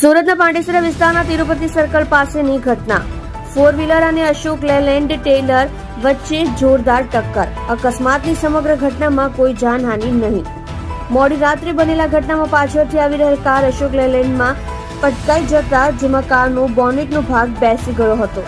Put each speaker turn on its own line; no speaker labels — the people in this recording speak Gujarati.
સુરતના પાંડેસરા વિસ્તારના તિરુપતિ સર્કલ પાસેની ઘટના, ફોર વ્હીલર અને અશોક લેલેન્ડ ટેલર વચ્ચે જોરદાર ટક્કર. અકસ્માતની સમગ્ર ઘટનામાં કોઈ જાનહાનિ નહીં. મોડી રાત્રે બનેલા ઘટનામાં પાછળથી આવી રહેલ કાર અશોક લેલેન્ડમાં પટકાઈ જતા જેમાં કારનો બોનેટનો ભાગ બેસી ગયો હતો.